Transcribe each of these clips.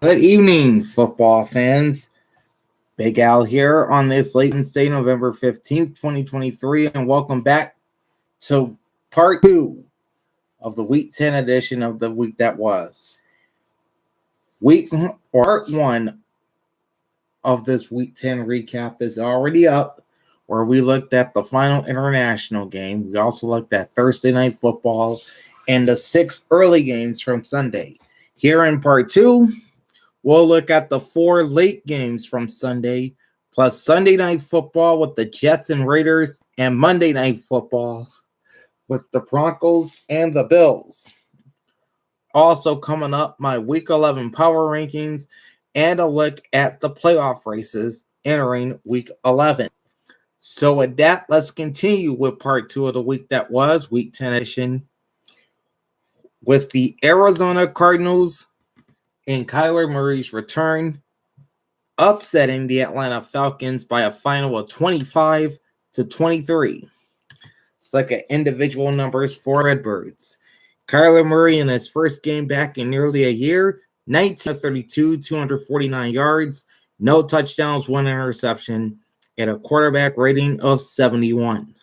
Good evening, football fans. Big Al here on this late Wednesday, November 15th, 2023, and welcome back to part 2 of the Week 10 edition of the week that was. Part 1 of this Week 10 recap is already up, where we looked at the final international game. We also looked at Thursday Night Football and the 6 early games from Sunday. Here in part 2, we'll look at the 4 late games from Sunday, plus Sunday Night Football with the Jets and Raiders, and Monday Night Football with the Broncos and the Bills. Also coming up, my Week 11 power rankings and a look at the playoff races entering Week 11. So with that, let's continue with part 2 of the week that was, Week 10 edition, with the Arizona Cardinals and Kyler Murray's return, upsetting the Atlanta Falcons by a final of 25-23. Let's look at individual numbers for Redbirds. Kyler Murray in his first game back in nearly a year, 19-32, 249 yards, no touchdowns, 1 interception, and a quarterback rating of 71.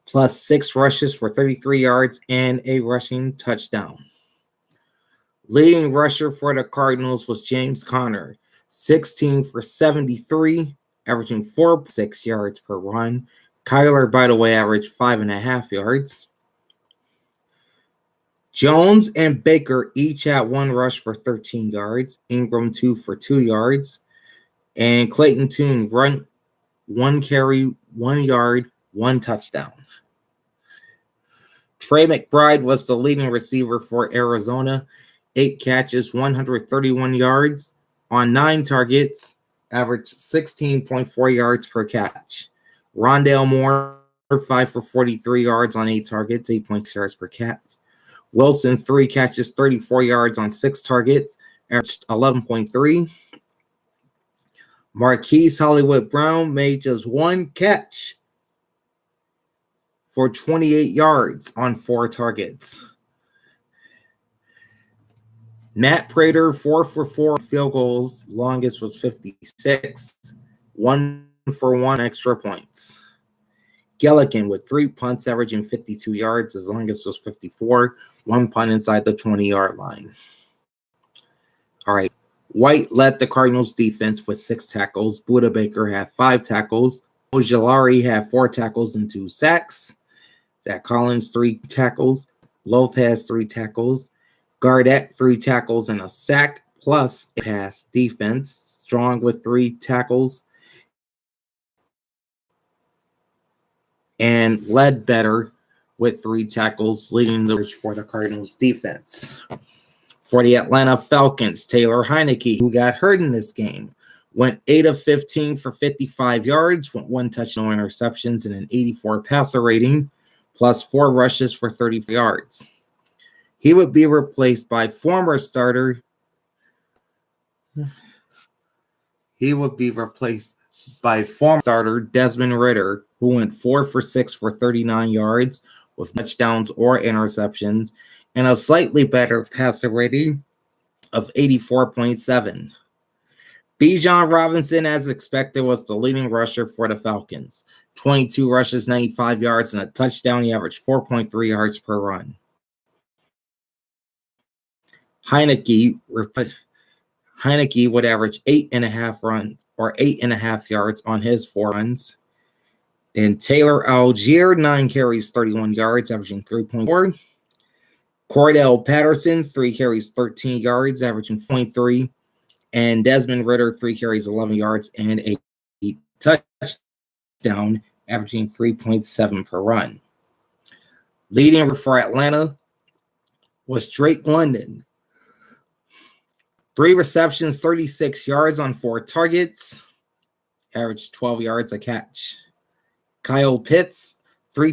Plus 6 rushes for 33 yards and a rushing touchdown. Leading rusher for the Cardinals was James Conner, 16 for 73, averaging 4.6 yards per run. Kyler, by the way, averaged 5.5 yards. Jones and Baker each had 1 rush for 13 yards. Ingram 2 for 2 yards. And Clayton Tune run 1 carry, 1 yard, 1 touchdown. Trey McBride was the leading receiver for Arizona. 8 catches, 131 yards on 9 targets, averaged 16.4 yards per catch. Rondale Moore, 5 for 43 yards on 8 targets, 8.6 yards per catch. Wilson, 3 catches, 34 yards on 6 targets, averaged 11.3. Marquise Hollywood Brown made just 1 catch for 28 yards on 4 targets. Matt Prater, 4 for 4 field goals. Longest was 56. 1 for 1 extra points. Gillikin with 3 punts, averaging 52 yards. His longest was 54. 1 punt inside the 20-yard line. All right. White led the Cardinals defense with 6 tackles. Buda Baker had 5 tackles. Ojulari had 4 tackles and 2 sacks. Zach Collins, 3 tackles. Lopez, 3 tackles. Gardette, 3 tackles and a sack, plus a pass defense. Strong with 3 tackles. And Ledbetter with 3 tackles, leading the rush for the Cardinals defense. For the Atlanta Falcons, Taylor Heineke, who got hurt in this game, went 8 of 15 for 55 yards, went 1 touchdown, no interceptions, and an 84 passer rating, plus 4 rushes for 30 yards. He would be replaced by former starter. Desmond Ridder, who went 4 for 6 for 39 yards with touchdowns or interceptions, and a slightly better passer rating of 84.7. Bijan Robinson, as expected, was the leading rusher for the Falcons. 22 rushes, 95 yards, and a touchdown. He averaged 4.3 yards per run. Heineke would average 8.5 runs or 8.5 yards on his 4 runs. And Taylor Algier, 9 carries, 31 yards, averaging 3.4. Cordell Patterson, 3 carries, 13 yards, averaging 0.3. And Desmond Ridder, 3 carries, 11 yards, and a touchdown, averaging 3.7 per run. Leading for Atlanta was Drake London. 3 receptions, 36 yards on 4 targets, averaged 12 yards a catch. Kyle Pitts, 3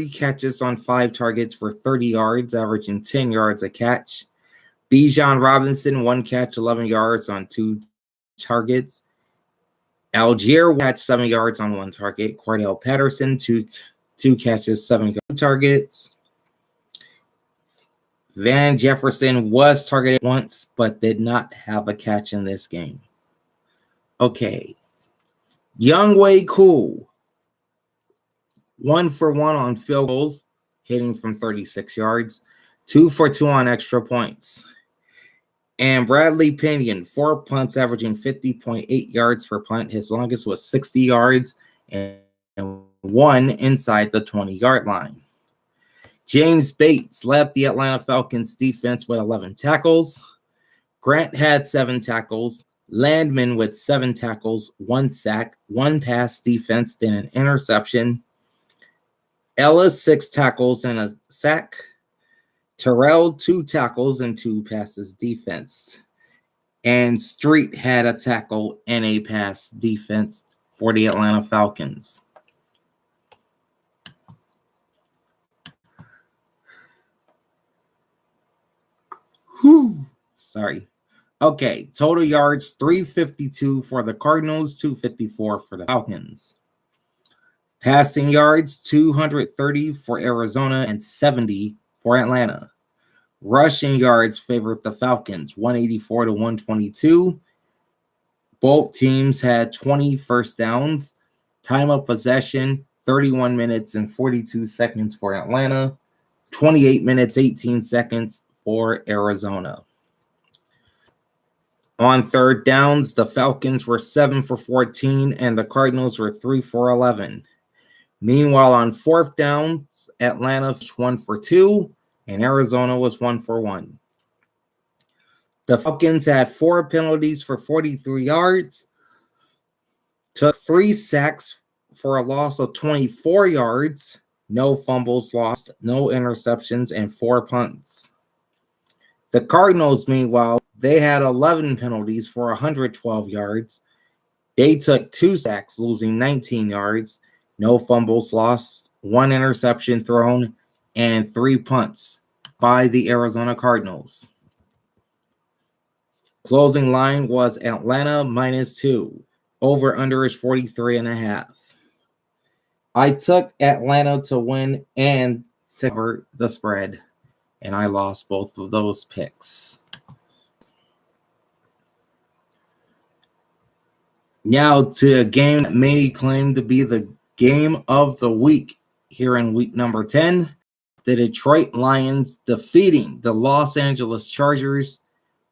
catches on 5 targets for 30 yards, averaging 10 yards a catch. Bijan Robinson, 1 catch, 11 yards on 2 targets. Algier had 7 yards on 1 target. Cordell Patterson, 2 catches, 7 targets. Van Jefferson was targeted once, but did not have a catch in this game. Okay. Younghoe Koo, 1 for 1 on field goals, hitting from 36 yards, 2 for 2 on extra points. And Bradley Pinion, 4 punts, averaging 50.8 yards per punt. His longest was 60 yards and 1 inside the 20-yard line. James Bates led the Atlanta Falcons defense with 11 tackles. Grant had 7 tackles. Landman with 7 tackles, 1 sack, 1 pass defense, then an interception. Ellis, 6 tackles and a sack. Terrell, 2 tackles and 2 passes defense. And Street had a tackle and a pass defense for the Atlanta Falcons. Sorry. Okay, total yards 352 for the Cardinals, 254 for the Falcons. Passing yards 230 for Arizona and 70 for Atlanta. Rushing yards favored the Falcons, 184 to 122. Both teams had 20 first downs. Time of possession 31 minutes and 42 seconds for Atlanta, 28 minutes 18 seconds for Arizona. On third downs, the Falcons were 7 for 14 and the Cardinals were 3 for 11. Meanwhile, on fourth downs, Atlanta was 1 for 2 and Arizona was 1 for 1. The Falcons had 4 penalties for 43 yards, took 3 sacks for a loss of 24 yards, no fumbles lost, no interceptions, and 4 punts. The Cardinals, meanwhile, they had 11 penalties for 112 yards. They took 2 sacks, losing 19 yards, no fumbles lost, 1 interception thrown, and 3 punts by the Arizona Cardinals. Closing line was Atlanta -2. Over under is 43.5. I took Atlanta to win and to cover the spread, and I lost both of those picks. Now to a game that many claim to be the game of the week here in week number 10. The Detroit Lions defeating the Los Angeles Chargers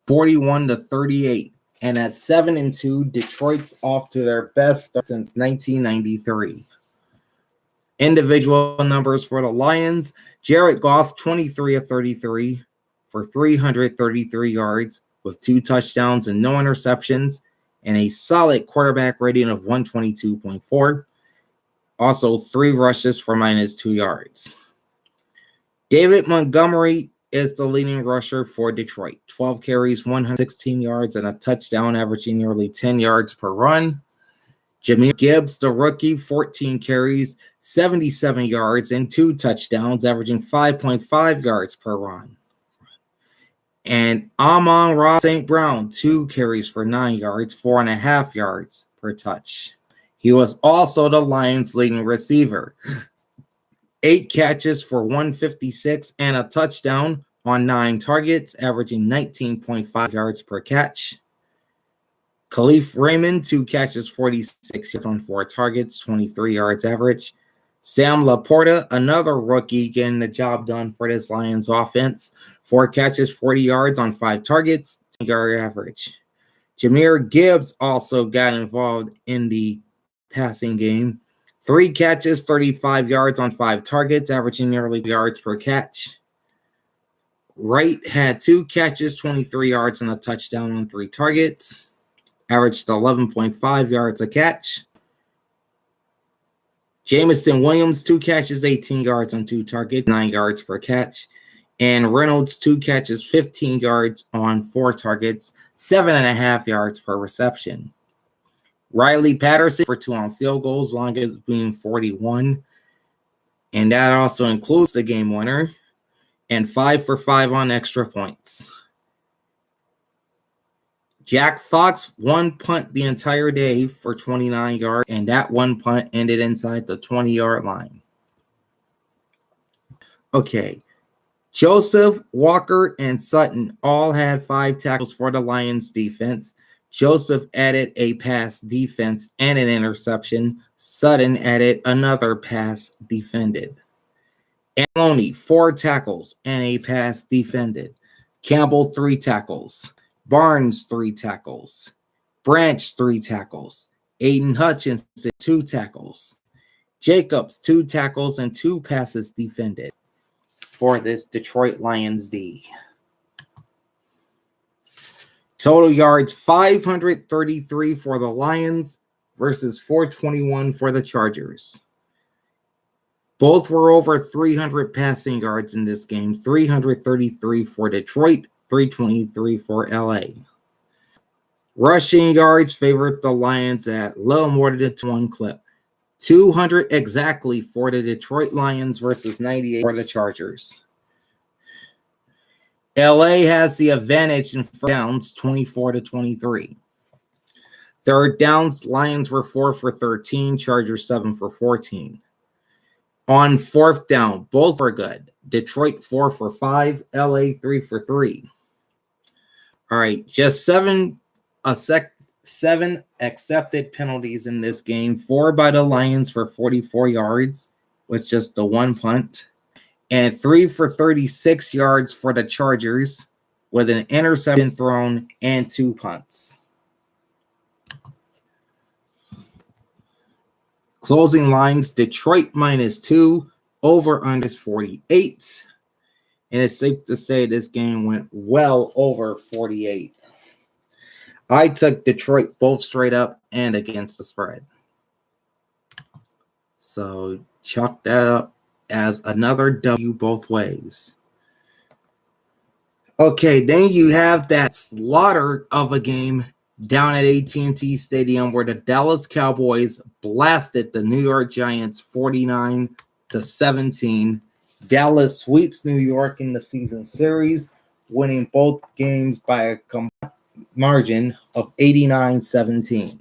41-38. And at 7-2, Detroit's off to their best start since 1993. Individual numbers for the Lions: Jared Goff, 23 of 33 for 333 yards with 2 touchdowns and no interceptions, and a solid quarterback rating of 122.4. Also, 3 rushes for -2 yards. David Montgomery is the leading rusher for Detroit. 12 carries, 116 yards, and a touchdown, averaging nearly 10 yards per run. Jahmyr Gibbs, the rookie, 14 carries, 77 yards, and 2 touchdowns, averaging 5.5 yards per run. And Amon-Ra St. Brown, 2 carries for 9 yards, 4.5 yards per touch. He was also the Lions' leading receiver. 8 catches for 156 and a touchdown on 9 targets, averaging 19.5 yards per catch. Khalif Raymond, 2 catches, 46 yards on 4 targets, 23 yards average. Sam Laporta, another rookie, getting the job done for this Lions offense. 4 catches, 40 yards on 5 targets, 10-yard average. Jahmyr Gibbs also got involved in the passing game. 3 catches, 35 yards on 5 targets, averaging nearly yards per catch. Wright had 2 catches, 23 yards, and a touchdown on 3 targets, averaged 11.5 yards a catch. Jamison Williams, 2 catches, 18 yards on 2 targets, 9 yards per catch. And Reynolds, 2 catches, 15 yards on 4 targets, 7.5 yards per reception. Riley Patterson for 2 on field goals, longest being 41. And that also includes the game winner. And 5 for 5 on extra points. Jack Fox, 1 punt the entire day for 29 yards, and that 1 punt ended inside the 20-yard line. Okay. Joseph, Walker, and Sutton all had 5 tackles for the Lions defense. Joseph added a pass defense and an interception. Sutton added another pass defended. Maloney, 4 tackles and a pass defended. Campbell, 3 tackles. Barnes, 3 tackles. Branch, 3 tackles. Aiden Hutchinson, 2 tackles. Jacobs, 2 tackles and 2 passes defended for this Detroit Lions D. Total yards, 533 for the Lions versus 421 for the Chargers. Both were over 300 passing yards in this game, 333 for Detroit, 323 for LA. Rushing yards favored the Lions at little more than 1 clip. 200 exactly for the Detroit Lions versus 98 for the Chargers. LA has the advantage in first downs, 24-23. Third downs, Lions were 4 for 13, Chargers 7 for 14. On fourth down, both were good. Detroit 4 for 5, LA 3 for 3. All right, just 7 accepted penalties in this game. 4 by the Lions for 44 yards with just the 1 punt. And 3 for 36 yards for the Chargers with an interception thrown and 2 punts. Closing lines, Detroit -2, over under 48. And it's safe to say this game went well over 48. I took Detroit both straight up and against the spread. So chalk that up as another W both ways. Okay, then you have that slaughter of a game down at AT&T Stadium where the Dallas Cowboys blasted the New York Giants 49-17. Dallas sweeps New York in the season series, winning both games by a margin of 89-17.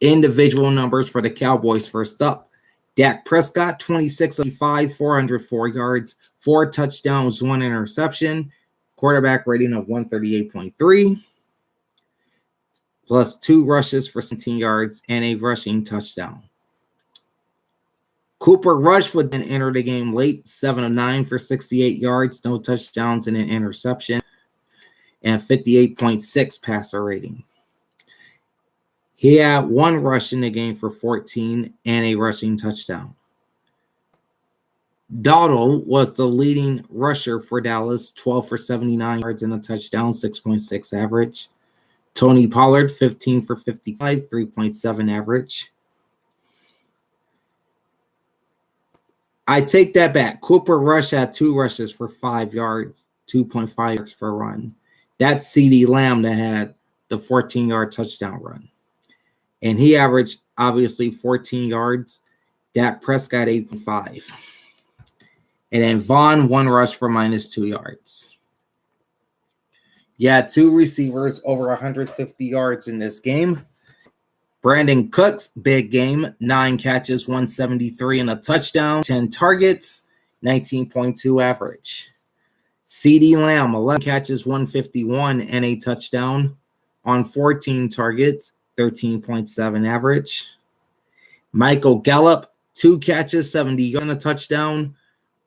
Individual numbers for the Cowboys first up. Dak Prescott, 26-5, 404 yards, 4 touchdowns, 1 interception, quarterback rating of 138.3, plus 2 rushes for 17 yards and a rushing touchdown. Cooper Rush would then enter the game late, 7 of 9 for 68 yards, no touchdowns and an interception, and 58.6 passer rating. He had 1 rush in the game for 14 and a rushing touchdown. Dowdle was the leading rusher for Dallas, 12 for 79 yards and a touchdown, 6.6 average. Tony Pollard, 15 for 55, 3.7 average. I take that back. Cooper Rush had 2 rushes for 5 yards, 2.5 yards per run. That's CeeDee Lamb that had the 14-yard touchdown run. And he averaged, obviously, 14 yards. Dak Prescott, 8.5. And then Vaughn, 1 rush for -2 yards. You had 2 receivers over 150 yards in this game. Brandon Cooks, big game, 9 catches, 173 and a touchdown, 10 targets, 19.2 average. CeeDee Lamb, 11 catches, 151 and a touchdown on 14 targets, 13.7 average. Michael Gallup, 2 catches, 70 and a touchdown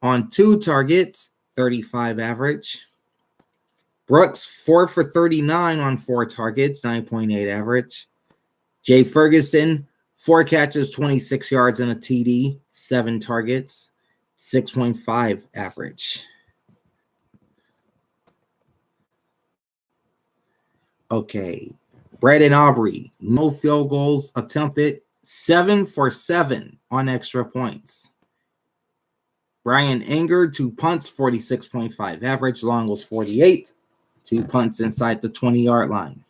on 2 targets, 35 average. Brooks, 4 for 39 on 4 targets, 9.8 average. Jay Ferguson, 4 catches, 26 yards and a TD, 7 targets, 6.5 average. Okay. Brandon Aubrey, no field goals attempted, 7 for 7 on extra points. Brian Anger, 2 punts, 46.5 average. Long was 48. 2 punts inside the 20-yard line.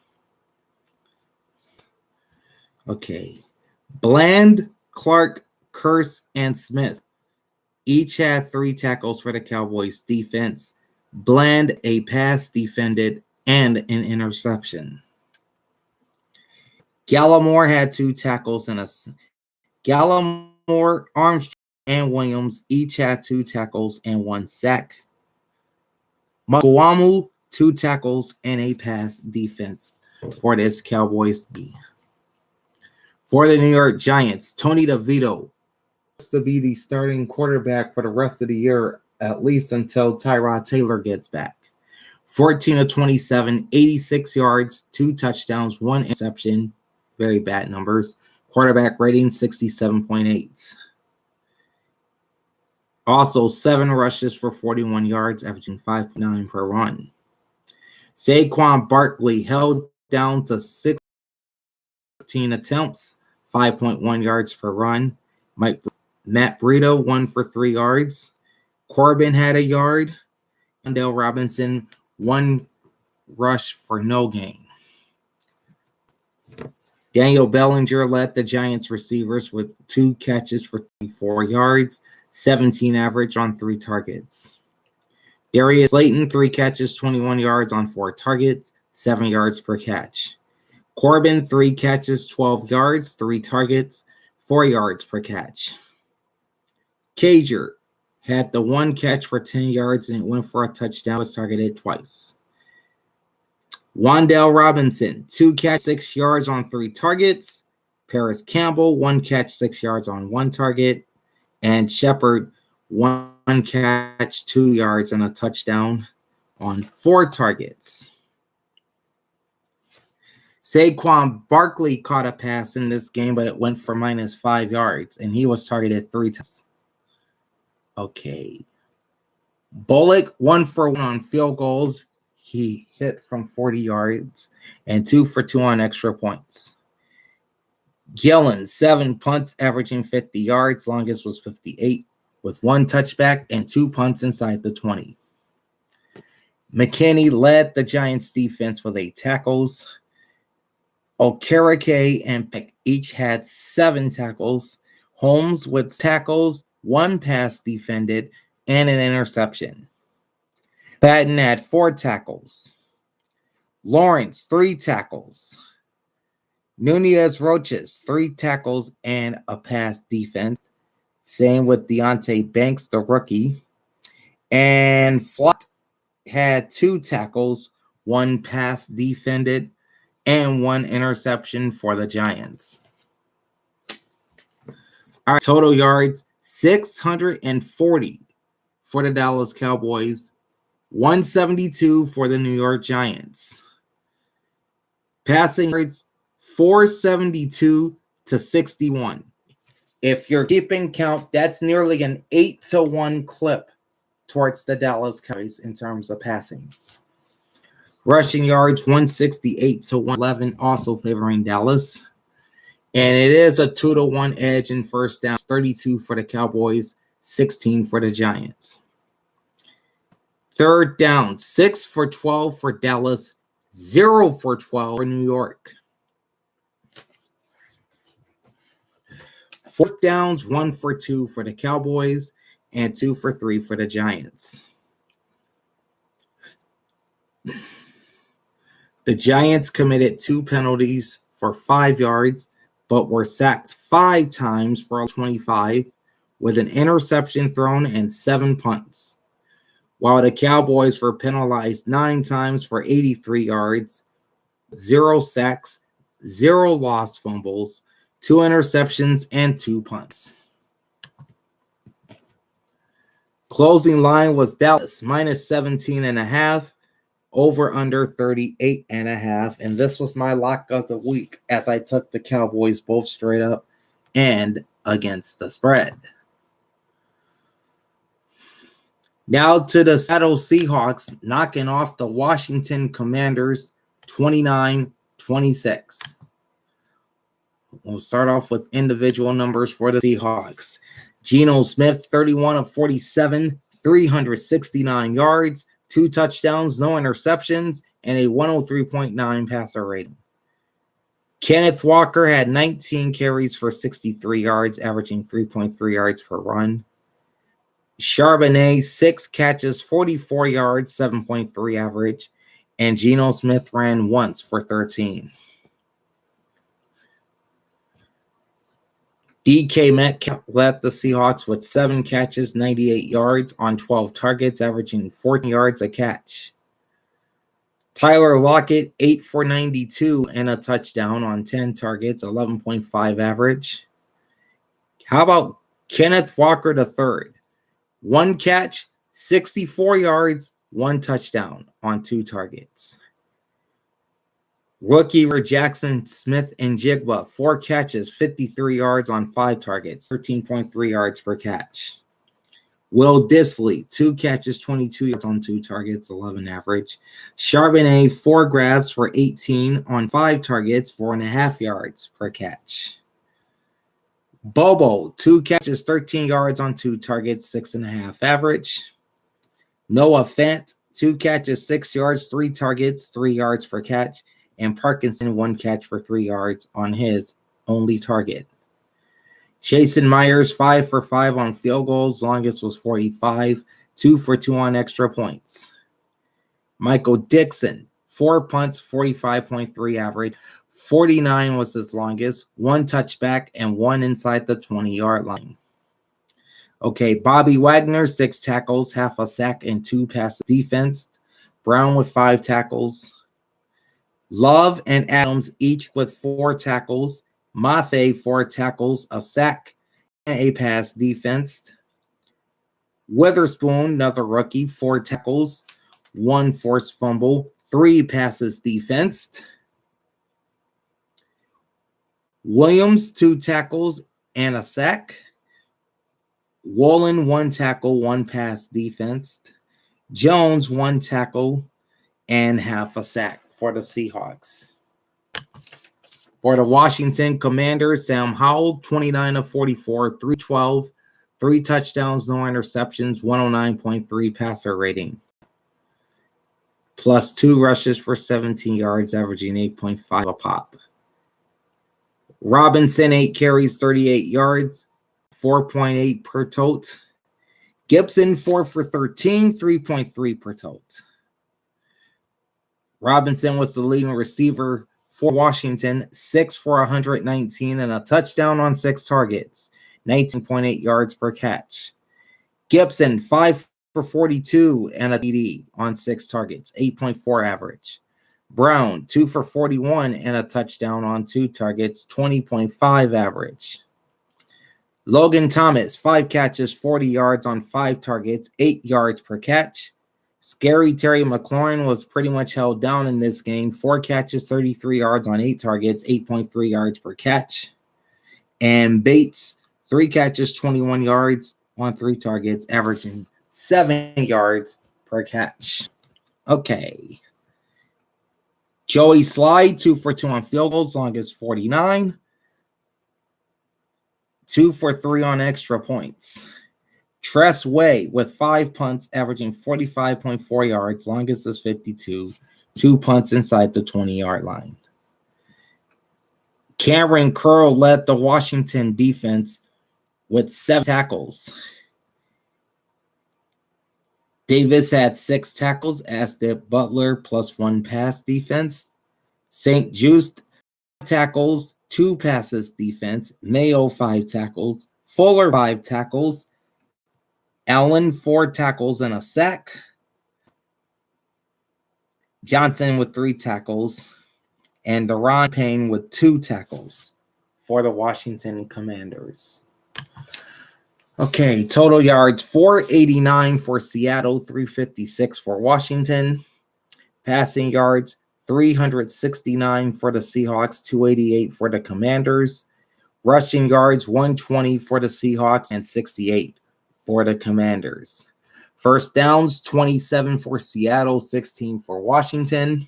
Okay. Bland, Clark, Curse, and Smith each had 3 tackles for the Cowboys defense. Bland, a pass defended, and an interception. Gallimore had 2 tackles and a Gallimore, Armstrong, and Williams each had 2 tackles and 1 sack. Mukuamu, 2 tackles and a pass defense for this Cowboys team. For the New York Giants, Tony DeVito to be the starting quarterback for the rest of the year, at least until Tyrod Taylor gets back. 14 of 27, 86 yards, 2 touchdowns, 1 interception. Very bad numbers. Quarterback rating 67.8. Also, 7 rushes for 41 yards, averaging 5.9 per run. Saquon Barkley held down to 16 attempts, 5.1 yards per run. Matt Breida, 1 for 3 yards. Corbin had a yard. Wandale Robinson, 1 rush for no gain. Daniel Bellinger led the Giants receivers with 2 catches for 4 yards, 17 average on 3 targets. Darius Slayton, 3 catches, 21 yards on 4 targets, 7 yards per catch. Corbin, 3 catches, 12 yards, 3 targets, 4 yards per catch. Cager had the 1 catch for 10 yards and it went for a touchdown, was targeted twice. Wandale Robinson, 2 catch, 6 yards on 3 targets. Paris Campbell, 1 catch, 6 yards on 1 target. And Shepard, 1 catch, 2 yards, and a touchdown on 4 targets. Saquon Barkley caught a pass in this game, but it went for -5 yards, and he was targeted 3 times. Okay. Bullock, 1 for 1 on field goals. He hit from 40 yards and 2 for 2 on extra points. Gillen, 7 punts, averaging 50 yards. Longest was 58, with 1 touchback and 2 punts inside the 20. McKinney led the Giants defense with 8 tackles. Okereke and Peck each had 7 tackles. Holmes with tackles, 1 pass defended, and an interception. Patton had 4 tackles. Lawrence, 3 tackles. Nunez Roches, 3 tackles and a pass defense. Same with Deonte Banks, the rookie. And Flott had 2 tackles, 1 pass defended, and 1 interception for the Giants. All right, total yards, 640 for the Dallas Cowboys, 172 for the New York Giants. Passing yards, 472 to 61. If you're keeping count, that's nearly an 8-1 clip towards the Dallas Cowboys in terms of passing. Rushing yards, 168 to 111, also favoring Dallas. And it is a 2-1 edge in first down, 32 for the Cowboys, 16 for the Giants. Third down, 6 for 12 for Dallas, 0 for 12 for New York. Fourth downs, 1 for 2 for the Cowboys, and 2 for 3 for the Giants. The Giants committed 2 penalties for 5 yards, but were sacked 5 times for 25, with an interception thrown and 7 punts, while the Cowboys were penalized 9 times for 83 yards, 0 sacks, 0 lost fumbles, 2 interceptions, and 2 punts. Closing line was Dallas -17.5, over under 38.5, and this was my lock of the week as I took the Cowboys both straight up and against the spread. Now to the Seattle Seahawks knocking off the Washington Commanders 29-26. We'll start off with individual numbers for the Seahawks. Geno Smith, 31 of 47, 369 yards, 2 touchdowns, no interceptions, and a 103.9 passer rating. Kenneth Walker had 19 carries for 63 yards, averaging 3.3 yards per run. Charbonnet, 6 catches, 44 yards, 7.3 average. And Geno Smith ran once for 13. DK Metcalf led the Seahawks with 7 catches, 98 yards on 12 targets, averaging 14 yards a catch. Tyler Lockett, 8 for 92 and a touchdown on 10 targets, 11.5 average. How about Kenneth Walker III? 1 catch, 64 yards, 1 touchdown on 2 targets. Rookie Jackson Smith and Jigba, 4 catches, 53 yards on 5 targets, 13.3 yards per catch. Will Dissly, 2 catches, 22 yards on 2 targets, 11 average. Charbonnet, 4 grabs for 18 on 5 targets, 4.5 yards per catch. Bobo, 2 catches, 13 yards on 2 targets, 6.5 average. Noah Fant, 2 catches, 6 yards, 3 targets, 3 yards per catch. And Parkinson, 1 catch for 3 yards on his only target. Jason Myers, 5 for 5 on field goals. Longest was 45. 2 for 2 on extra points. Michael Dixon, 4 punts, 45.3 average. 49 was his longest. 1 touchback and 1 inside the 20-yard line. Okay, Bobby Wagner, 6 tackles, half a sack, and 2 passes defense. Brown with 5 tackles. Love and Adams each with 4 tackles. Mafe, 4 tackles, a sack, and a pass defense. Witherspoon, another rookie, 4 tackles, 1 forced fumble, 3 passes defensed. Williams, 2 tackles and a sack. Woolen, 1 tackle, 1 pass defensed. Jones, 1 tackle and half a sack for the Seahawks. For the Washington Commanders, Sam Howell, 29 of 44, 312, 3 touchdowns, no interceptions, 109.3 passer rating. Plus 2 rushes for 17 yards, averaging 8.5 a pop. Robinson, 8 carries, 38 yards, 4.8 per tote. Gibson, 4 for 13, 3.3 per tote. Robinson was the leading receiver for Washington, 6 for 119 and a touchdown on 6 targets, 19.8 yards per catch. Gibson, 5 for 42 and a TD on 6 targets, 8.4 average. Brown, 2 for 41 and a touchdown on 2 targets, 20.5 average. Logan Thomas, 5 catches, 40 yards on 5 targets, 8 yards per catch. Scary Terry McLaurin was pretty much held down in this game. 4 catches, 33 yards on 8 targets, 8.3 yards per catch. And Bates, 3 catches, 21 yards on 3 targets, averaging 7 yards per catch. Okay. Joey Slide, 2 for 2 on field goals, longest 49. 2 for 3 on extra points. Tress Way with 5 punts, averaging 45.4 yards, longest is 52, 2 punts inside the 20-yard line. Cameron Curl led the Washington defense with 7 tackles. Davis had 6 tackles, as did Butler, plus 1 pass defense. St. Just tackles, 2 passes defense. Mayo, 5 tackles. Fuller, 5 tackles. Allen, 4 tackles and a sack. Johnson with 3 tackles. And Deron Payne with 2 tackles for the Washington Commanders. Okay, total yards, 489 for Seattle, 356 for Washington. Passing yards, 369 for the Seahawks, 288 for the Commanders. Rushing yards, 120 for the Seahawks and 68 for the Commanders. First downs, 27 for Seattle, 16 for Washington.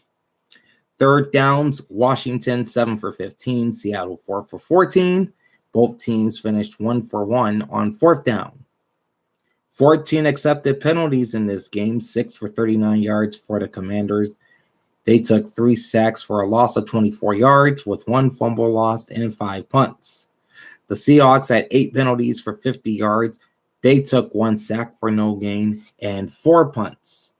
Third downs, Washington 7 for 15, Seattle 4 for 14. Both teams finished 1 for 1 on fourth down. 14 accepted penalties in this game, 6 for 39 yards for the Commanders. They took 3 sacks for a loss of 24 yards with 1 fumble lost and 5 punts. The Seahawks had 8 penalties for 50 yards. They took 1 sack for no gain and 4 punts.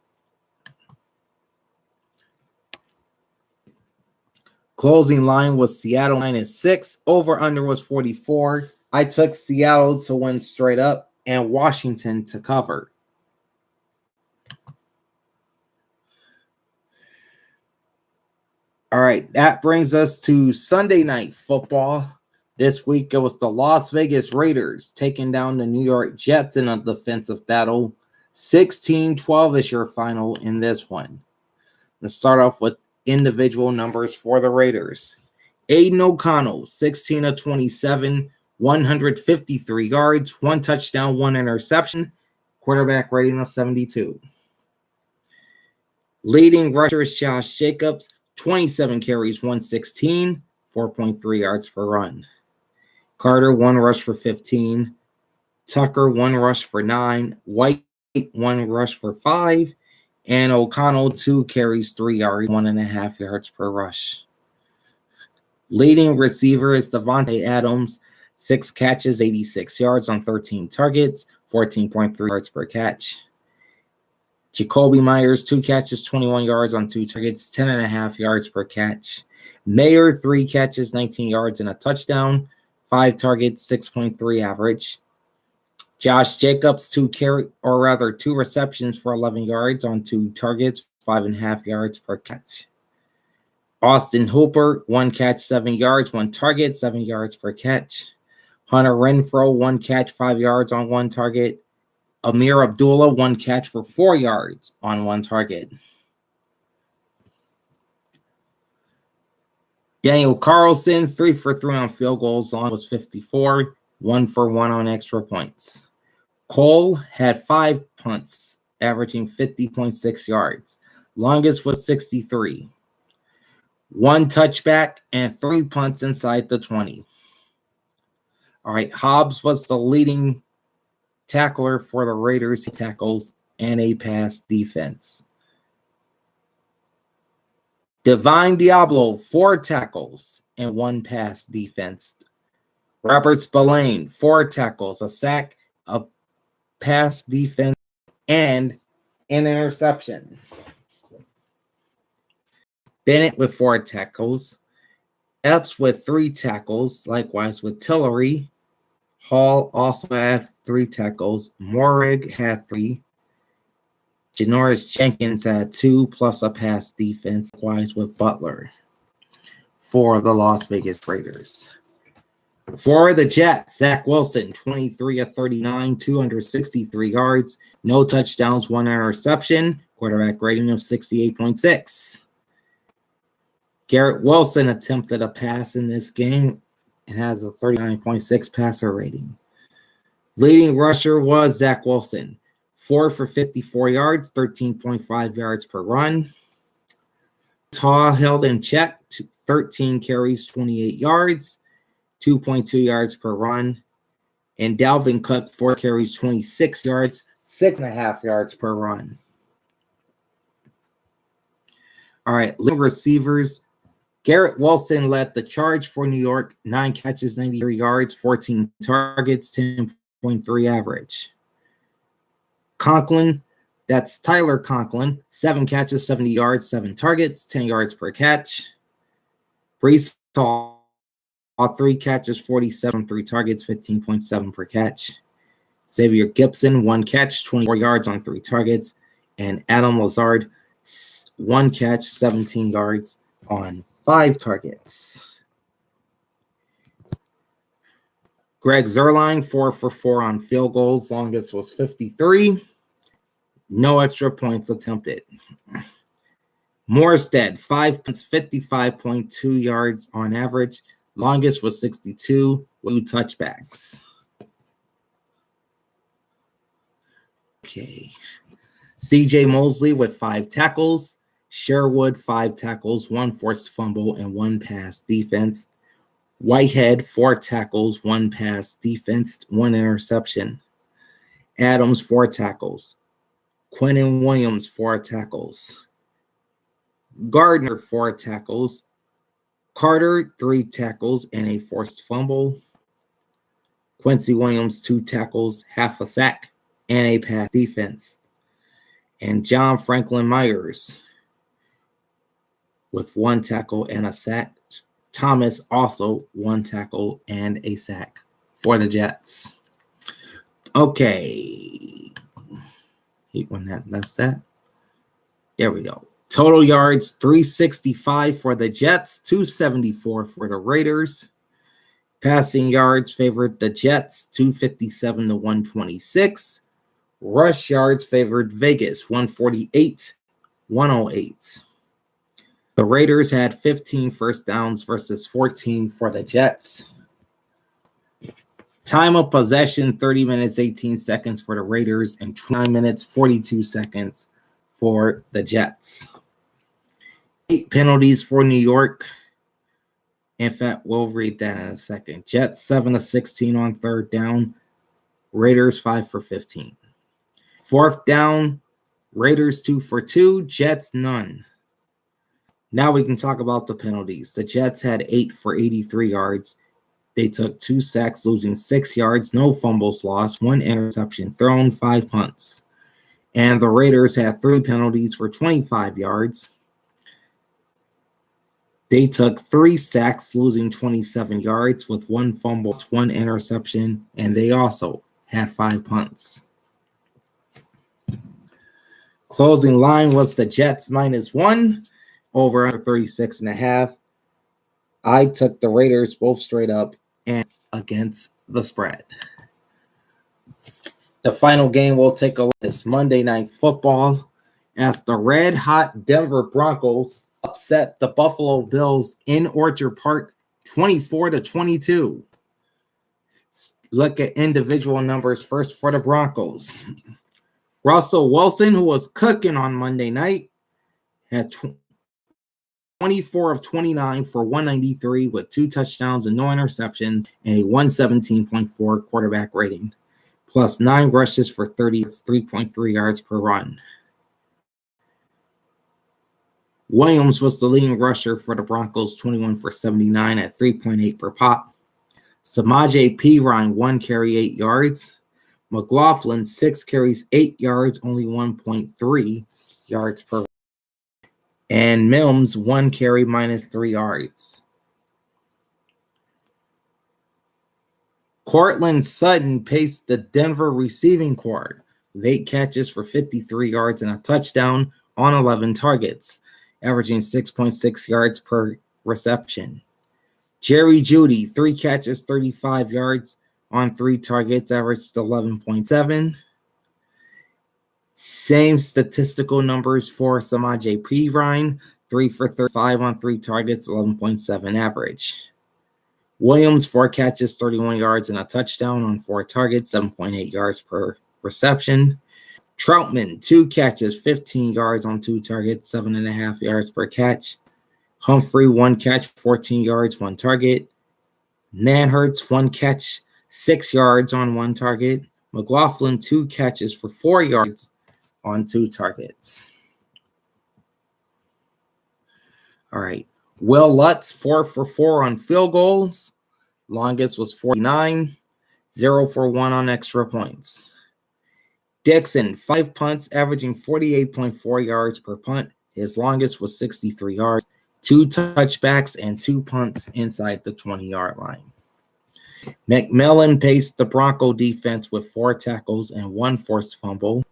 Closing line was Seattle -6. Over-under was 44. I took Seattle to win straight up and Washington to cover. All right, that brings us to Sunday night football. This week, it was the Las Vegas Raiders taking down the New York Jets in a defensive battle. 16-12 is your final in this one. Let's start off with individual numbers for the Raiders. Aiden O'Connell, 16 of 27, 153 yards, 1 touchdown, 1 interception, quarterback rating of 72. Leading rushers, Josh Jacobs, 27 carries, 116, 4.3 yards per run. Carter, 1 rush for 15. Tucker, 1 rush for 9. White, 1 rush for 5. And O'Connell, 2 carries, 3 yards, 1.5 yards per rush. Leading receiver is Devontae Adams, 6 catches, 86 yards on 13 targets, 14.3 yards per catch. Jacoby Myers, 2 catches, 21 yards on 2 targets, 10.5 yards per catch. Mayer, 3 catches, 19 yards and a touchdown, 5 targets, 6.3 average. Josh Jacobs, 2 receptions for 11 yards on 2 targets, 5.5 yards per catch. Austin Hooper, 1 catch, 7 yards, 1 target, 7 yards per catch. Hunter Renfrow, 1 catch, 5 yards on 1 target. Amir Abdullah, 1 catch for 4 yards on 1 target. Daniel Carlson, 3 for 3 on field goals. Long was 54, 1 for 1 on extra points. Cole had 5 punts, averaging 50.6 yards. Longest was 63. 1 touchback and 3 punts inside the 20. All right, Hobbs was the leading tackler for the Raiders, tackles and a pass defense. Divine Diablo, 4 tackles and 1 pass defense. Robert Spillane, 4 tackles, a sack, a pass defense, and an interception. Bennett with 4 tackles. Epps with 3 tackles, likewise with Tillery. Hall also had 3 tackles. Morig had 3. Janoris Jenkins had 2 plus a pass defense, likewise with Butler for the Las Vegas Raiders. For the Jets, Zach Wilson, 23 of 39, 263 yards, no touchdowns, 1 interception, quarterback rating of 68.6. Garrett Wilson attempted a pass in this game and has a 39.6 passer rating. Leading rusher was Zach Wilson, 4 for 54 yards, 13.5 yards per run. Taw held in check, 13 carries, 28 yards, 2.2 yards per run. And Dalvin Cook, 4 carries, 26 yards, 6.5 yards per run. All right, leading receivers. Garrett Wilson led the charge for New York, 9 catches, 93 yards, 14 targets, 10.3 average. Conklin, that's Tyler Conklin, 7 catches, 70 yards, 7 targets, 10 yards per catch. Brees Hall, 3 catches, 47, 3 targets, 15.7 per catch. Xavier Gibson, 1 catch, 24 yards on 3 targets. And Adam Lazard, 1 catch, 17 yards on 5 targets. Greg Zuerlein, 4 for 4 on field goals. Longest was 53. No extra points attempted. Morstead, 5 punts, 55.2 yards on average. Longest was 62, with 2 touchbacks. Okay. CJ Mosley with 5 tackles. Sherwood, 5 tackles, 1 forced fumble, and 1 pass defense. Whitehead, 4 tackles, 1 pass defense, 1 interception. Adams, 4 tackles. Quinnen Williams, 4 tackles. Gardner, 4 tackles. Carter, 3 tackles and a forced fumble. Quincy Williams, 2 tackles, half a sack, and a pass defense. And John Franklin Myers with 1 tackle and a sack. Thomas also 1 tackle and a sack for the Jets. Okay. Hate when that messed that. There we go. Total yards, 365 for the Jets, 274 for the Raiders. Passing yards favored the Jets, 257 to 126. Rush yards favored Vegas, 148, 108. The Raiders had 15 first downs versus 14 for the Jets. Time of possession, 30 minutes, 18 seconds for the Raiders and 29 minutes, 42 seconds for the Jets. 8 penalties for New York. In fact, we'll read that in a second. Jets 7 of 16 on third down. Raiders 5 for 15. Fourth down, Raiders 2 for 2. Jets none. Now we can talk about the penalties. The Jets had 8 for 83 yards. They took 2 sacks, losing 6 yards, no fumbles lost, 1 interception thrown, 5 punts. And the Raiders had 3 penalties for 25 yards. They took 3 sacks, losing 27 yards with 1 fumble, 1 interception, and they also had 5 punts. Closing line was the Jets -1, over under 36.5. I took the Raiders both straight up and against the spread. The final game we'll take a look at is Monday Night Football as the red-hot Denver Broncos upset the Buffalo Bills in Orchard Park 24-22. Look at individual numbers first for the Broncos. Russell Wilson, who was cooking on Monday night, had 24 of 29 for 193 with 2 touchdowns and no interceptions and a 117.4 quarterback rating, plus 9 rushes for 3.3 yards per run. Williams was the leading rusher for the Broncos, 21 for 79 at 3.8 per pop. Samaje Perine, 1 carry, 8 yards. McLaughlin, 6 carries, 8 yards, only 1.3 yards per. And Mims, 1 carry, -3 yards. Cortland Sutton paced the Denver receiving corps with 8 catches for 53 yards and a touchdown on 11 targets, averaging 6.6 yards per reception. Jerry Jeudy, 3 catches, 35 yards on 3 targets, averaged 11.7. Same statistical numbers for Samaje Perine, 3 for 35 on 3 targets, 11.7 average. Williams, 4 catches, 31 yards and a touchdown on 4 targets, 7.8 yards per reception. Troutman, 2 catches, 15 yards on 2 targets, 7.5 yards per catch. Humphrey, 1 catch, 14 yards, 1 target. Nanhurts, 1 catch, 6 yards on 1 target. McLaughlin, 2 catches for 4 yards on 2 targets. All right. Will Lutz, 4 for 4 on field goals. Longest was 49. 0 for 1 on extra points. Dixon, 5 punts, averaging 48.4 yards per punt. His longest was 63 yards. 2 touchbacks and 2 punts inside the 20-yard line. McMillan paced the Bronco defense with 4 tackles and 1 forced fumble.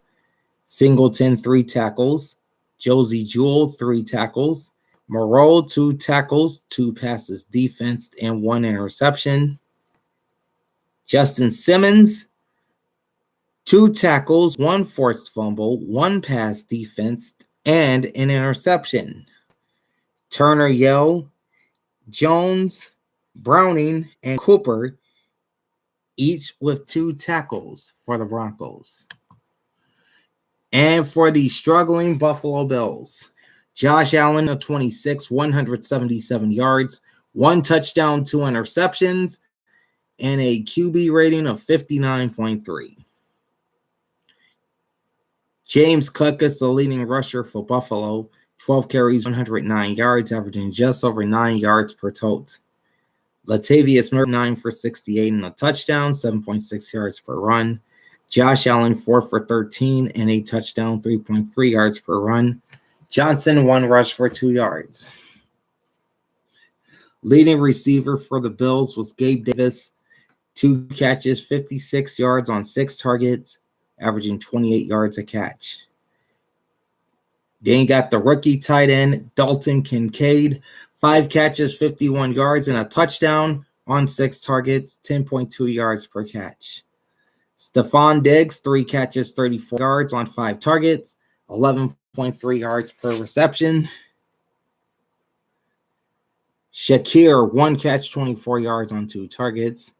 Singleton, 3 tackles. Josie Jewell, 3 tackles. Moreau, 2 tackles, 2 passes defensed, and 1 interception. Justin Simmons, 2 tackles, 1 forced fumble, 1 pass defensed, and an interception. Turner, Yell, Jones, Browning, and Cooper, each with 2 tackles for the Broncos. And for the struggling Buffalo Bills, Josh Allen of 26, 177 yards, 1 touchdown, 2 interceptions, and a QB rating of 59.3. James Cook is the leading rusher for Buffalo, 12 carries, 109 yards, averaging just over 9 yards per tote. Latavius Murray, 9 for 68 and a touchdown, 7.6 yards per run. Josh Allen, 4 for 13 and a touchdown, 3.3 yards per run. Johnson, 1 rush for 2 yards. Leading receiver for the Bills was Gabe Davis, 2 catches, 56 yards on 6 targets, averaging 28 yards a catch. Then you got the rookie tight end, Dalton Kincaid, 5 catches, 51 yards, and a touchdown on 6 targets, 10.2 yards per catch. Stephon Diggs, 3 catches, 34 yards on 5 targets, 11.3 yards per reception. Shakir, 1 catch, 24 yards on 2 targets.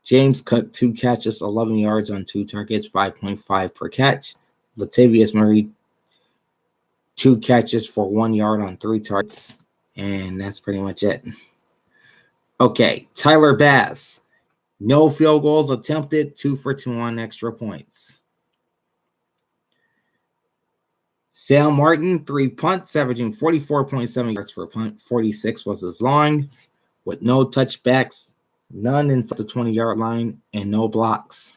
James Cook, 2 catches, 11 yards on 2 targets, 5.5 per catch. Latavius Murray, 2 catches for 1 yard on 3 targets. And that's pretty much it. Okay, Tyler Bass, no field goals attempted, 2 for 2 on extra points. Sam Martin, 3 punts, averaging 44.7 yards per punt. 46 was his long, with no touchbacks, none inside the 20-yard line, and no blocks.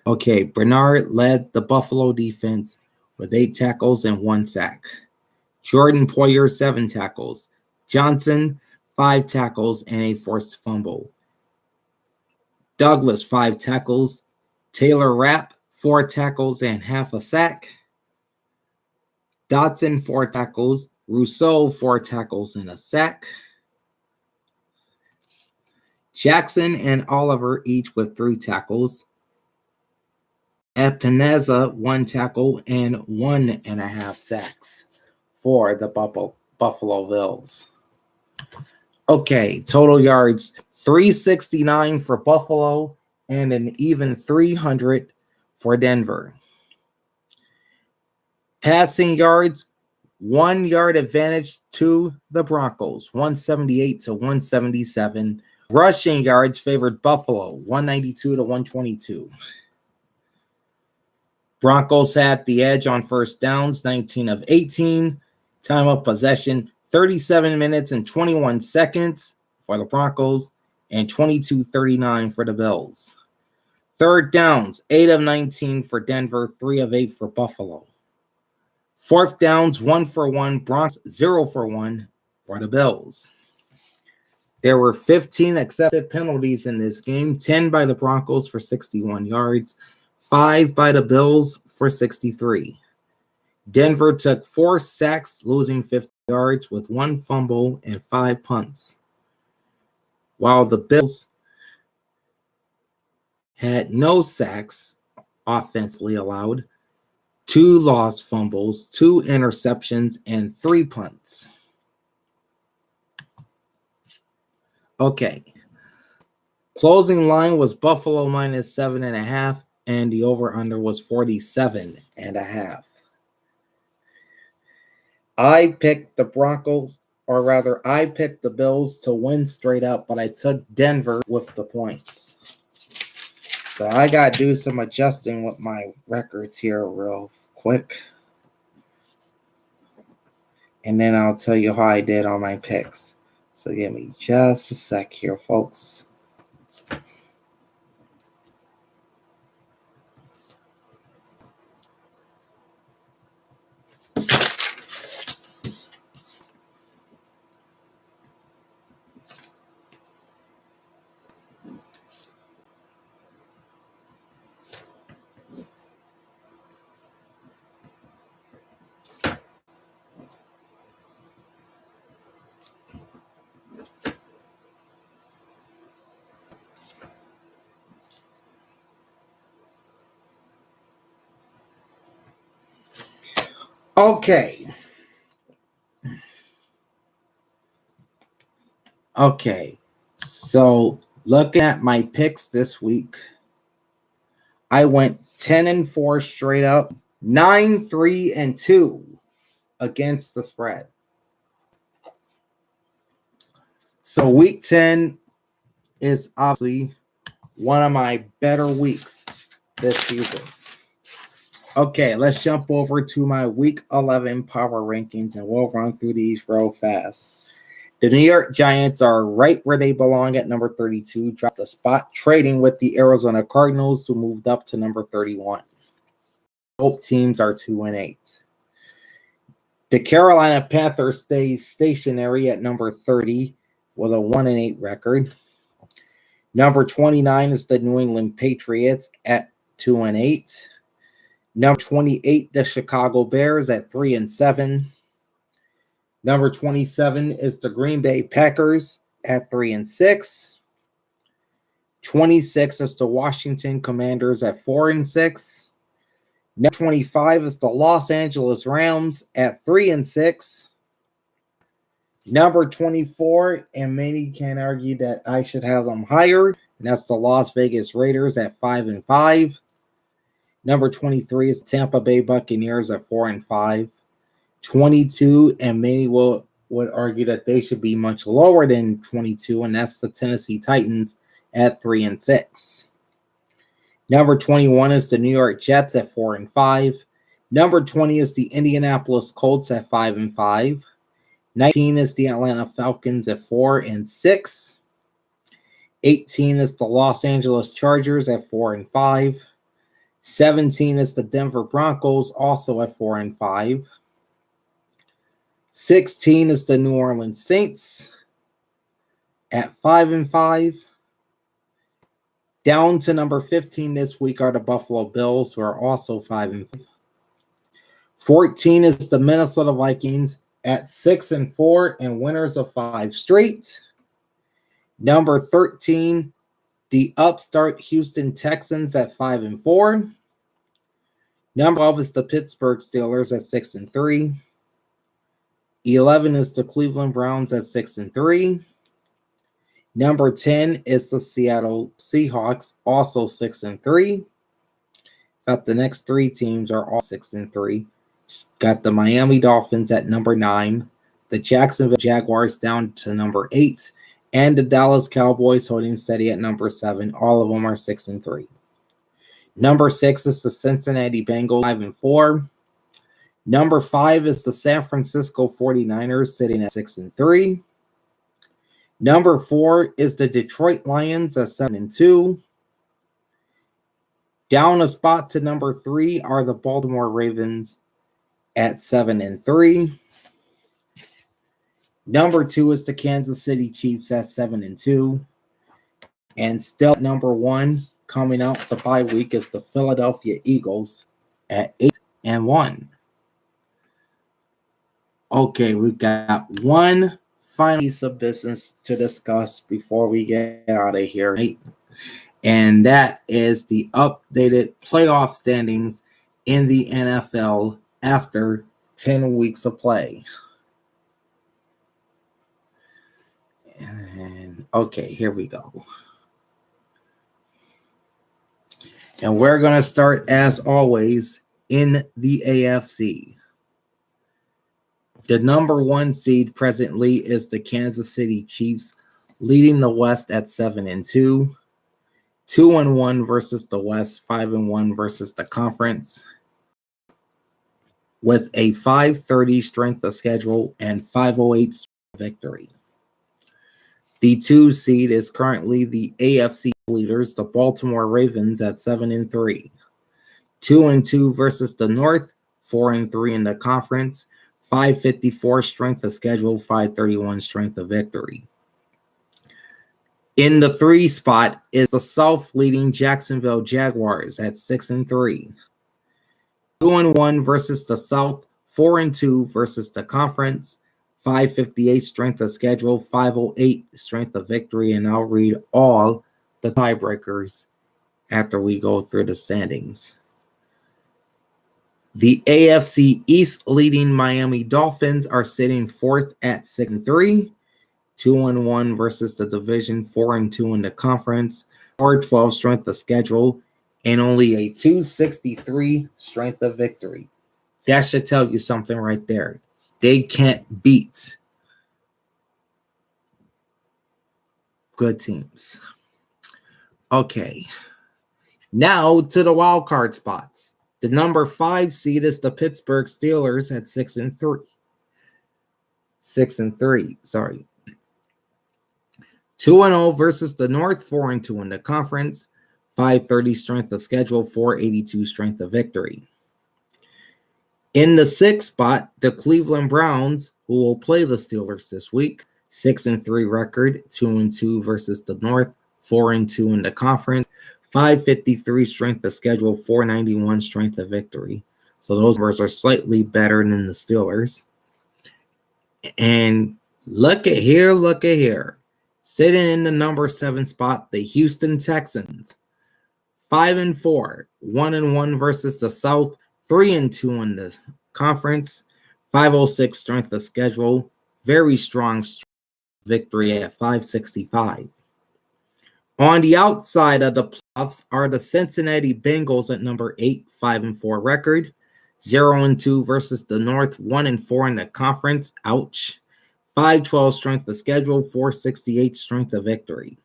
Okay, Bernard led the Buffalo defense with 8 tackles and 1 sack. Jordan Poyer, 7 tackles. Johnson, 5 tackles and a forced fumble. Douglas, 5 tackles. Taylor Rapp, 4 tackles and half a sack. Dotson, 4 tackles. Rousseau, 4 tackles and a sack. Jackson and Oliver each with 3 tackles. Epineza, 1 tackle and 1.5 sacks for the Buffalo Bills. Okay, total yards, 369 for Buffalo and an even 300 for Denver. Passing yards, 1 yard advantage to the Broncos, 178 to 177. Rushing yards favored Buffalo, 192 to 122. Broncos had the edge on first downs, 19 of 18. Time of possession, 37 minutes and 21 seconds for the Broncos and 22:39 for the Bills. Third downs, 8 of 19 for Denver, 3 of 8 for Buffalo. Fourth downs, 1 for 1, Broncos 0 for 1 for the Bills. There were 15 accepted penalties in this game, 10 by the Broncos for 61 yards, 5 by the Bills for 63. Denver took 4 sacks, losing 50 yards with 1 fumble and 5 punts, while the Bills had no sacks offensively allowed, 2 lost fumbles, 2 interceptions, and 3 punts. Okay. Closing line was Buffalo minus 7.5, and the over-under was 47.5. I picked the Broncos, or rather, I picked the Bills to win straight up, but I took Denver with the points. So I got to do some adjusting with my records here real quick. And then I'll tell you how I did on my picks. So give me just a sec here, folks. Okay. So looking at my picks this week, I went 10-4 straight up, 9-3-2 against the spread. So week 10 is obviously one of my better weeks this season. Okay, let's jump over to my week 11 power rankings and we'll run through these real fast. The New York Giants are right where they belong at number 32, dropped a spot, trading with the Arizona Cardinals, who moved up to number 31. Both teams are 2-8. The Carolina Panthers stay stationary at number 30 with a 1-8 record. Number 29 is the New England Patriots at 2-8. Number 28, the Chicago Bears at 3-7. Number 27 is the Green Bay Packers at 3-6. 26 is the Washington Commanders at 4-6. Number 25 is the Los Angeles Rams at 3-6. Number 24, and many can argue that I should have them higher, and that's the Las Vegas Raiders at 5-5. Number 23 is Tampa Bay Buccaneers at 4-5. 22, and many would argue that they should be much lower than 22, and that's the Tennessee Titans at 3-6. Number 21 is the New York Jets at 4-5. Number 20 is the Indianapolis Colts at 5-5. 19 is the Atlanta Falcons at 4-6. 18 is the Los Angeles Chargers at 4-5. 17 is the Denver Broncos, also at 4-5. 16 is the New Orleans Saints at 5-5. Down to number 15 this week are the Buffalo Bills, who are also 5-5. 14 is the Minnesota Vikings at 6-4 and winners of 5 straight. Number 13, the upstart Houston Texans at 5-4. Number 12 is the Pittsburgh Steelers at 6-3. 11 is the Cleveland Browns at 6-3. Number 10 is the Seattle Seahawks, also 6-3. But the next 3 teams are all 6-3. Got the Miami Dolphins at number 9, the Jacksonville Jaguars down to number 8, and the Dallas Cowboys holding steady at number 7. All of them are 6-3. Number 6 is the Cincinnati Bengals, 5-4. Number 5 is the San Francisco 49ers, sitting at 6-3. Number 4 is the Detroit Lions at 7-2. Down a spot to number 3 are the Baltimore Ravens at 7-3. Number 2 is the Kansas City Chiefs at 7-2. And still number 1 coming out the bye week is the Philadelphia Eagles at 8-1. Okay, we've got one final piece of business to discuss before we get out of here, right? And that is the updated playoff standings in the NFL after 10 weeks of play. And okay, here we go. And we're going to start, as always, in the AFC. The number 1 seed presently is the Kansas City Chiefs, leading the West at 7-2. 2-1 versus the West, 5-1 versus the conference, with a 530 strength of schedule and 508 victory. The 2 seed is currently the AFC leaders, the Baltimore Ravens, at 7-3. 2-2 versus the North, 4-3 in the conference, 554 strength of schedule, 531 strength of victory. In the 3 spot is the South leading Jacksonville Jaguars at 6-3. 2-1 versus the South, 4-2 versus the conference, 558 strength of schedule, 508 strength of victory, and I'll read all the tiebreakers after we go through the standings. The AFC East leading Miami Dolphins are sitting 4th at 6-3. 2-1 versus the division, 4-2 in the conference, 412 strength of schedule, and only a 263 strength of victory. That should tell you something right there. They can't beat good teams. Okay. Now to the wild card spots. The number 5 seed is the Pittsburgh Steelers at 6-3. 6-3, sorry. 2-0 versus the North, 4-2 in the conference, 530 strength of schedule, 482 strength of victory. In the 6th spot, the Cleveland Browns, who will play the Steelers this week, 6-3 record, 2-2 versus the North, 4-2 in the conference, 553 strength of schedule, 491 strength of victory. So those numbers are slightly better than the Steelers. And look at here. Sitting in the number 7 spot, the Houston Texans. 5-4, 1-1 versus the South, 3-2 in the conference, 506 strength of schedule, very strong victory at 565. On the outside of the playoffs are the Cincinnati Bengals at number 8, 5-4 record, 0-2 versus the North, 1-4 in the conference, ouch. 512 strength of schedule, 468 strength of victory.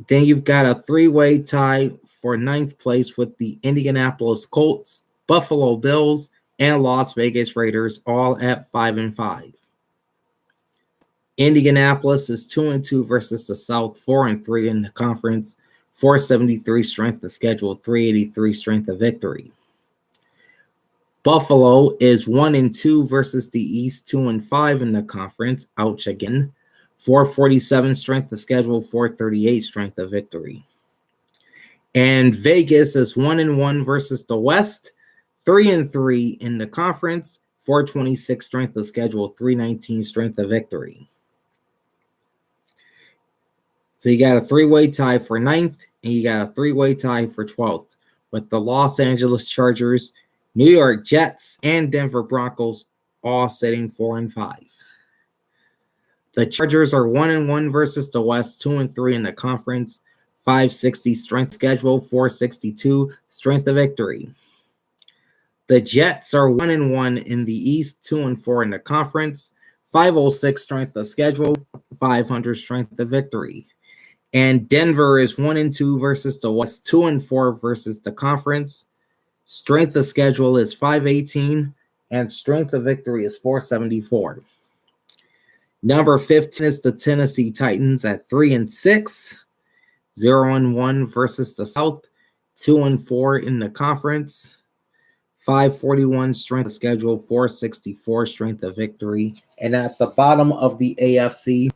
Then you've got a 3-way tie for 9th place with the Indianapolis Colts, Buffalo Bills, and Las Vegas Raiders, all at 5-5. Indianapolis is 2-2 versus the South, 4-3 in the conference, 473 strength of schedule, 383 strength of victory. Buffalo is 1-2 versus the East, 2-5 in the conference, ouch again. 447 strength of schedule, 438 strength of victory. And Vegas is 1-1 versus the West, 3-3 in the conference, 426 strength of schedule, 319 strength of victory. So you got a 3-way tie for 9th, and you got a 3-way tie for 12th, with the Los Angeles Chargers, New York Jets, and Denver Broncos all sitting 4-5. The Chargers are 1-1 versus the West, 2-3 in the conference, 560 strength schedule, 462 strength of victory. The Jets are 1-1 in the East, 2-4 in the conference, 506 strength of schedule, 500 strength of victory. And Denver is 1-2 versus the West, 2-4 versus the conference. Strength of schedule is 518, and strength of victory is 474. Number 15 is the Tennessee Titans at 3-6, 0-1 versus the South, 2-4 in the conference, 541 strength of schedule, 464 strength of victory. And at the bottom of the AFC,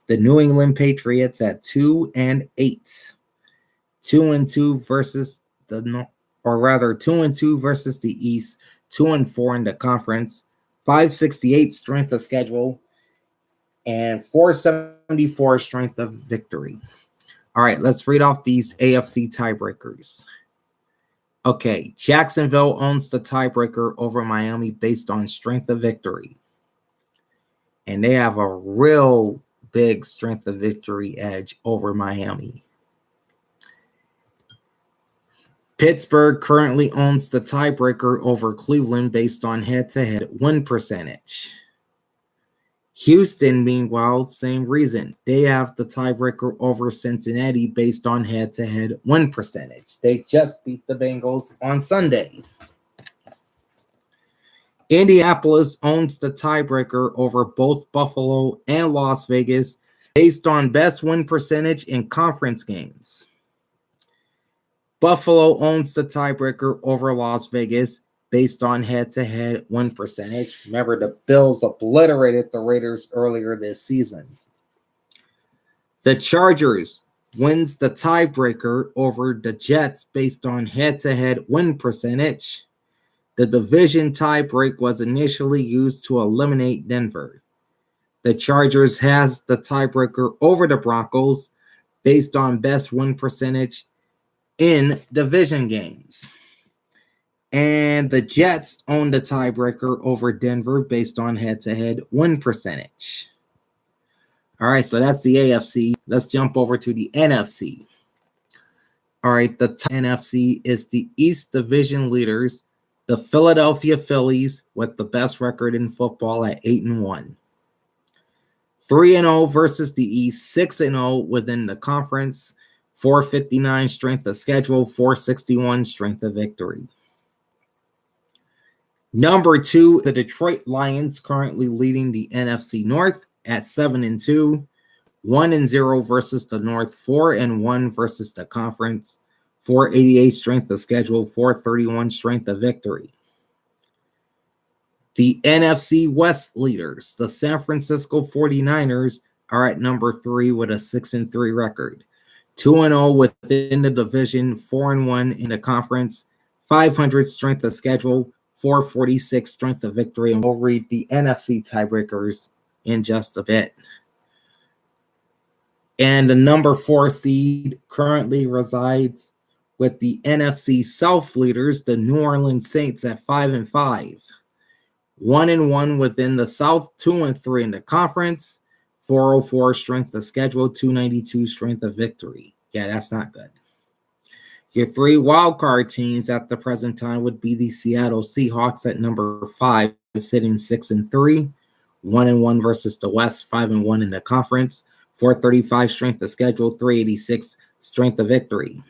the New England Patriots at 2-8, 2-2 versus the, or rather 2-2 versus the East, 2-4 in the conference, 568 strength of schedule, and 474 strength of victory. All right, let's read off these AFC tiebreakers. Okay, Jacksonville owns the tiebreaker over Miami based on strength of victory. And they have a real big strength of victory edge over Miami. Pittsburgh currently owns the tiebreaker over Cleveland based on head-to-head win percentage. Houston, meanwhile, same reason. They have the tiebreaker over Cincinnati based on head-to-head win percentage. They just beat the Bengals on Sunday. Indianapolis owns the tiebreaker over both Buffalo and Las Vegas based on best win percentage in conference games. Buffalo owns the tiebreaker over Las Vegas based on head-to-head win percentage. Remember, the Bills obliterated the Raiders earlier this season. The Chargers wins the tiebreaker over the Jets based on head-to-head win percentage. The division tiebreak was initially used to eliminate Denver. The Chargers has the tiebreaker over the Broncos based on best win percentage in division games. And the Jets own the tiebreaker over Denver based on head-to-head win percentage. All right, so that's the AFC. Let's jump over to the NFC. All right, the NFC is the East Division leaders, the Philadelphia Phillies, with the best record in football at 8-1. 3-0 versus the East, 6-0 within the conference, 459 strength of schedule, 461 strength of victory. Number 2, the Detroit Lions, currently leading the NFC North at 7-2, 1-0 versus the North, 4-1 versus the conference, 488 strength of schedule, 431 strength of victory. The NFC West leaders, the San Francisco 49ers, are at number 3 with a 6-3 record. 2-0 within the division, 4-1 in the conference, 500 strength of schedule, 446 strength of victory. And we'll read the NFC tiebreakers in just a bit. And the number 4 seed currently resides with the NFC South leaders, the New Orleans Saints, at 5-5. 1-1 within the South, 2-3 in the conference, 404 strength of schedule, 292 strength of victory. Yeah, that's not good. Your 3 wildcard teams at the present time would be the Seattle Seahawks at number 5, sitting 6-3, 1-1 versus the West, 5-1 in the conference, 435 strength of schedule, 386 strength of victory.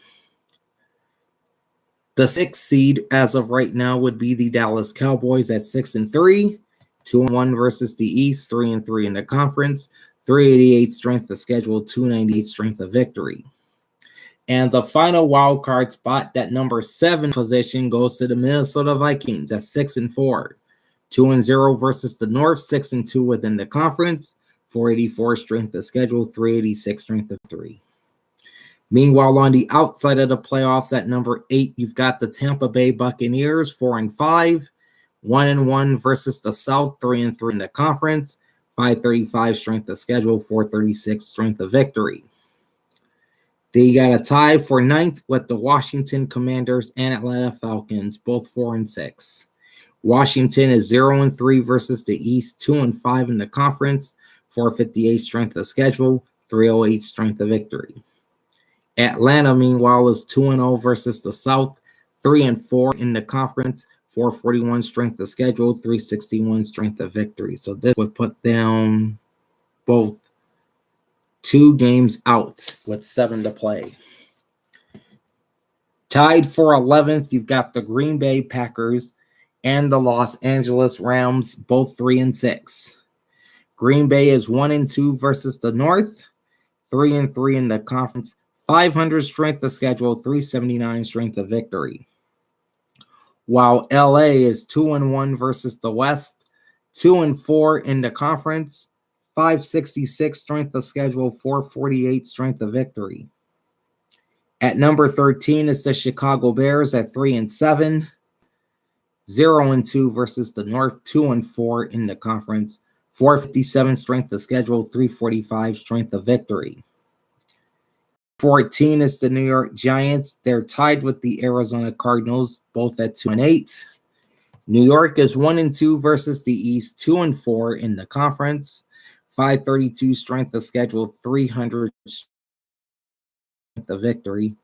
The 6th seed as of right now would be the Dallas Cowboys at 6-3, 2-1 versus the East, 3-3 in the conference, 388 strength of schedule, 298 strength of victory. And the final wild card spot, that number 7 position, goes to the Minnesota Vikings at 6-4, 2-0 versus the North, 6-2 within the conference, 484 strength of schedule, 386 strength of victory. Meanwhile, on the outside of the playoffs at number 8, you've got the Tampa Bay Buccaneers, 4-5, 1-1 versus the South, 3-3 in the conference, 535 strength of schedule, 436 strength of victory. They got a tie for 9th with the Washington Commanders and Atlanta Falcons, both 4-6. Washington is 0-3 versus the East, 2-5 in the conference, 458 strength of schedule, 308 strength of victory. Atlanta, meanwhile, is 2-0 versus the South, 3-4 in the conference, 441 strength of schedule, 361 strength of victory. So this would put them both 2 games out with 7 to play. Tied for 11th, you've got the Green Bay Packers and the Los Angeles Rams, both 3-6. Green Bay is 1-2 versus the North, 3-3 in the conference, 500 strength of schedule, 379 strength of victory. While LA is 2-1 versus the West, 2-4 in the conference, 566 strength of schedule, 448 strength of victory. At number 13 is the Chicago Bears at 3-7, 0-2 versus the North, 2-4 in the conference, 457 strength of schedule, 345 strength of victory. 14 is the New York Giants. They're tied with the Arizona Cardinals, both at 2-8. New York is 1-2 versus the East, 2-4 in the conference, 532 strength of schedule, 300 strength of victory.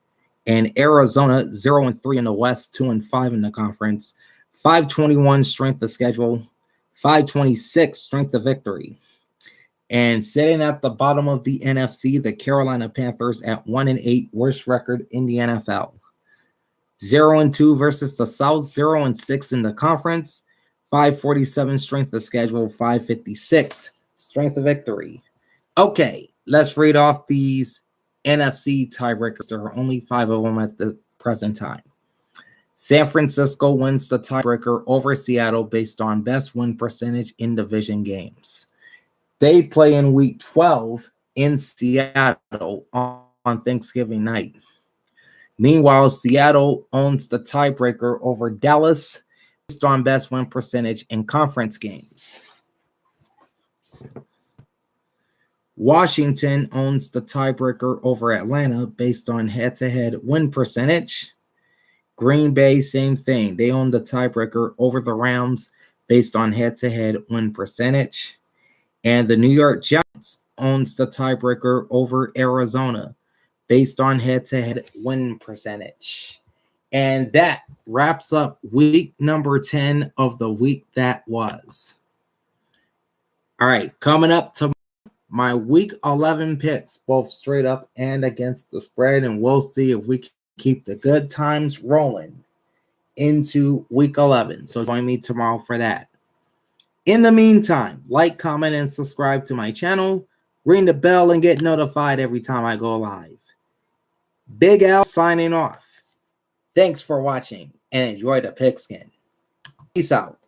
And Arizona, 0-3 in the West, 2-5 in the conference, 521 strength of schedule, 526 strength of victory. And sitting at the bottom of the NFC, the Carolina Panthers at 1-8, worst record in the NFL. 0-2 versus the South, 0-6 in the conference, 547 strength of schedule, 556 strength of victory. Okay, let's read off these NFC tiebreakers. There are only 5 of them at the present time. San Francisco wins the tiebreaker over Seattle based on best win percentage in division games. They play in week 12 in Seattle on Thanksgiving night. Meanwhile, Seattle owns the tiebreaker over Dallas based on best win percentage in conference games. Washington owns the tiebreaker over Atlanta based on head-to-head win percentage. Green Bay, same thing. They own the tiebreaker over the Rams based on head-to-head win percentage. And the New York Giants owns the tiebreaker over Arizona based on head-to-head win percentage. And that wraps up week number 10 of the week that was. All right, coming up to my week 11 picks, both straight up and against the spread, and we'll see if we can keep the good times rolling into week 11. So join me tomorrow for that. In the meantime, like, comment, and subscribe to my channel. Ring the bell and get notified every time I go live. Big Al signing off. Thanks for watching and enjoy the pigskin. Peace out.